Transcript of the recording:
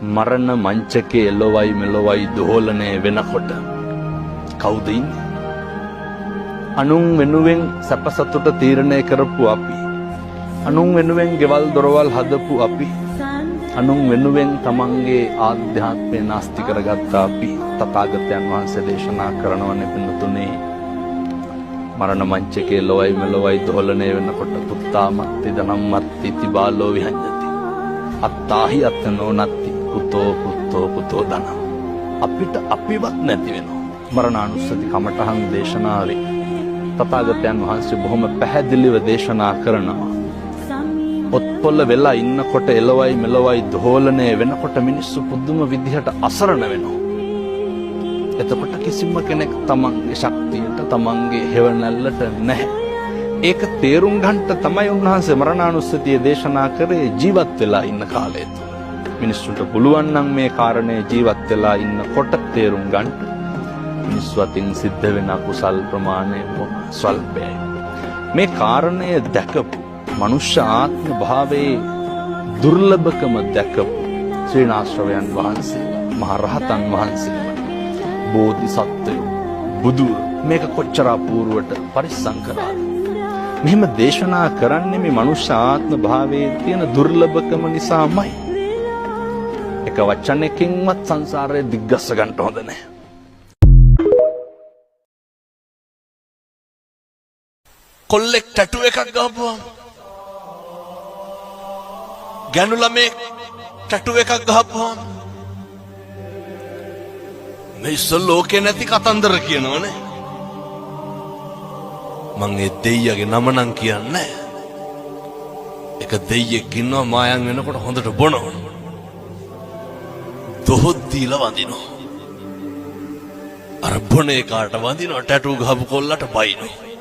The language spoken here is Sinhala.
මරණ මංචකේ එළොවයි මෙලොවයි දෝලණය වෙනකොට කවුද ඉන්නේ? අනුන් වෙනුවෙන් සැප සතුට තීරණය කරපු අපි, අනුන් වෙනුවෙන් ගෙවල් දොරවල් හදපු අපි, අනුන් වෙනුවෙන් තමන්ගේ ආධ්‍යාත්මය නාස්ති කරගත්ත අපි තථාගතයන් වහන්සේ දේශනා කරනවනේ පින්නතුනේ, මරණ මංචකේ එළොවයි මෙලොවයි දෝලණය වෙනකොට පුත්තාමත්ති ධනම්මත්ති තිබාලෝ විහඤ්ඤති අත්තාහි අත්තනෝ නත්ති පුතෝ පුතෝ පුතෝ ධනං. අපිට අපිවත් නැති වෙනවා. මරණානුස්සති කමඨහං දේශනාවේ තථාගතයන් වහන්සේ බොහොම පැහැදිලිව දේශනා කරනවා. ඔත්පොල්ල වෙලා ඉන්නකොට එළවයි මෙලොවයි දෝලණය වෙනකොට මිනිස්සු පුදුම විදිහට අසරණ වෙනවා. එතකොට කිසිම කෙනෙක් තමන්ගේ ශක්තියට තමන්ගේ හේවණල්ලට නැහැ. ඒක තේරුම් ගන්නට තමයි උන්වහන්සේ මරණානුස්සතිය දේශනා කරේ ජීවත් වෙලා ඉන්න කාලය තුල. මිනිස්සුන්ට පුළුවන් නම් මේ කාරණේ ජීවත් වෙලා ඉන්නකොට තේරුම් ගන්න. මිනිස්සු අතින් සිද්ධ වෙන කුසල් ප්‍රමාණය ස්වල්පයි. මේ කාරණය දැකපු මනුෂ්‍ය ආත්ම භාවයේ දුර්ලභකම දැකපු ශ්‍රීනාශ්‍රවයන් වහන්සේලා, මහ රහතන් වහන්සේලා, බෝධිසත්වයෝ, බුදු මේක කොච්චර අපූර්වට පරිස්සම් කරාද? මෙහෙම දේශනා කරන්නේ මේ මනුෂ්‍ය ආත්ම භාවයේ තියෙන දුර්ලභකම නිසාමයි. එක වචනයකින්වත් සංසාරය දිග්ගස්ස ගන්න හොඳ නැහැ. කොල්ලෙක් ටැටු එකක් ගහපුවාම, ගැනු ළමෙක් ටැටු එකක් ගහපුවාම මේ ඉස්සෙල් ලෝකේ නැති කතන්දර කියනවනේ. මං ඒ දෙයියගේ නම නම් කියන්නේ. එක දෙයියෙක් ඉන්නවා මායම් වෙනකොට හොඳට බොනවා. දොහොත් දීලා වඳිනවා. අර බොනේ කාට වඳිනවා, ටැටු ගහපු කොල්ලට බයිනවා.